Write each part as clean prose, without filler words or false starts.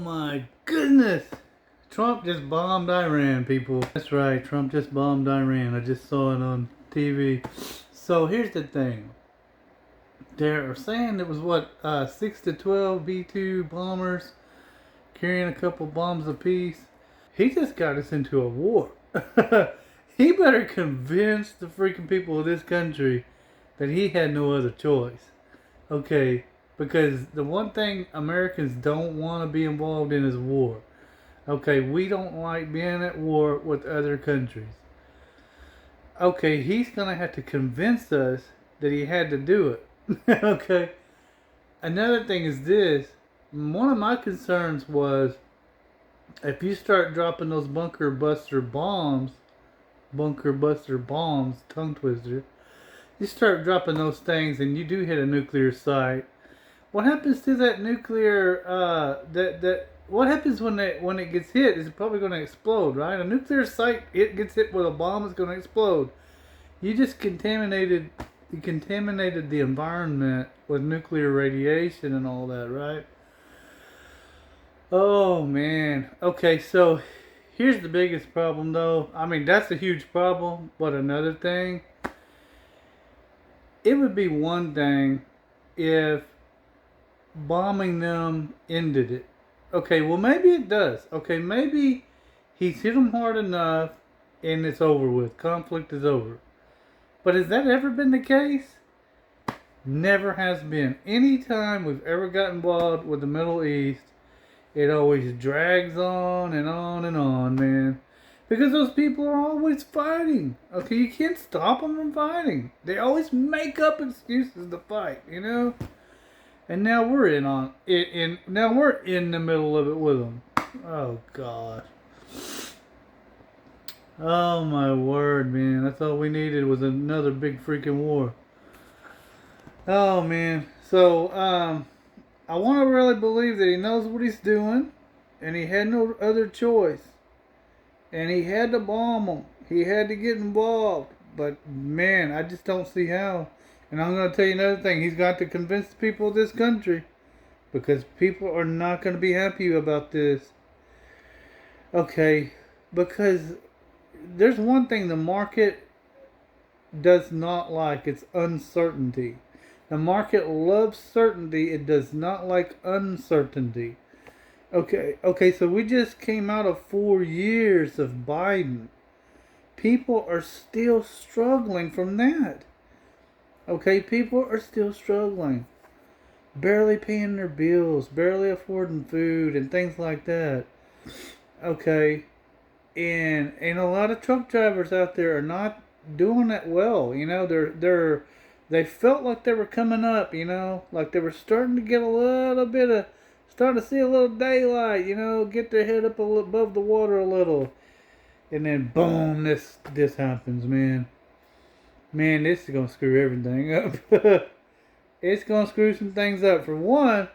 My goodness! Trump just bombed Iran, people. That's right, Trump just bombed Iran. I just saw it on TV. So here's the thing. They're saying it was 6 to 12 V-2 bombers carrying a couple bombs apiece. He just got us into a war. He better convince the freaking people of this country that he had no other choice. Okay, because the one thing Americans don't want to be involved in is war. Okay, we don't like being at war with other countries. Okay, he's going to have to convince us that he had to do it. Okay. Another thing is this. One of my concerns was if you start dropping those bunker buster bombs, tongue twister, you start dropping those things and you do hit a nuclear site. What happens to that nuclear? What happens when it gets hit? It's probably going to explode, right? A nuclear site, it gets hit with a bomb, it's going to explode. You just contaminated the environment with nuclear radiation and all that, right? Oh man. Okay, so here's the biggest problem, though. I mean, that's a huge problem, but another thing, it would be one thing if bombing them ended it. Okay, well, maybe it does. Okay, maybe he's hit them hard enough and it's over with. Conflict is over. But has that ever been the case? Never has been. Anytime we've ever got involved with the Middle East, it always drags on and on and on, man. Because those people are always fighting. Okay, you can't stop them from fighting. They always make up excuses to fight, you know? And now we're now we're in the middle of it with them. Oh God. Oh my word, man. That's all we needed was another big freaking war. Oh man. So I want to really believe that he knows what he's doing and he had no other choice. And he had to bomb them. He had to get involved. But man, I just don't see how. And I'm going to tell you another thing. He's got to convince the people of this country. Because people are not going to be happy about this. Okay. Because there's one thing the market does not like. It's uncertainty. The market loves certainty. It does not like uncertainty. Okay, so we just came out of 4 years of Biden. People are still struggling from that. Okay, people are still struggling. Barely paying their bills, barely affording food and things like that. Okay, and a lot of truck drivers out there are not doing that well. You know, they felt like they were coming up. You know, like they were starting to get a little bit of, starting to see a little daylight. You know, get their head up above the water a little, and then boom, this happens, man. Man, this is gonna screw everything up. It's gonna screw some things up. For one,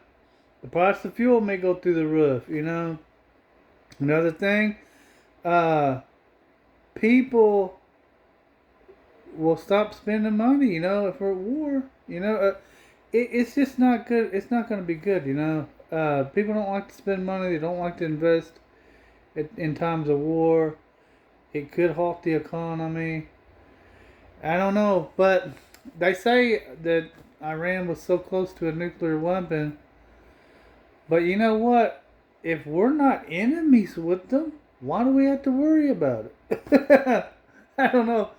the price of fuel may go through the roof. You know. Another thing, people will stop spending money. You know, if we're at war. You know, it's just not good. It's not gonna be good. You know, people don't like to spend money. They don't like to invest in times of war. It could halt the economy. I don't know, but they say that Iran was so close to a nuclear weapon. But you know what? If we're not enemies with them, why do we have to worry about it? I don't know.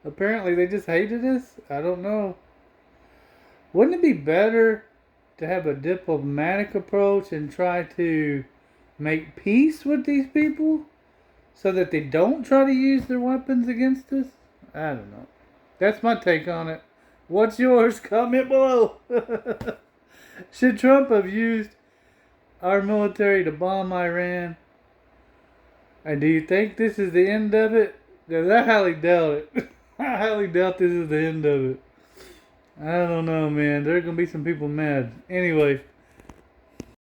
Apparently they just hated us. I don't know. Wouldn't it be better to have a diplomatic approach and try to make peace with these people so that they don't try to use their weapons against us? I don't know. That's my take on it. What's yours? Comment below. Should Trump have used our military to bomb Iran? And do you think this is the end of it? Because I highly doubt it. I highly doubt this is the end of it. I don't know, man. There are going to be some people mad. Anyway.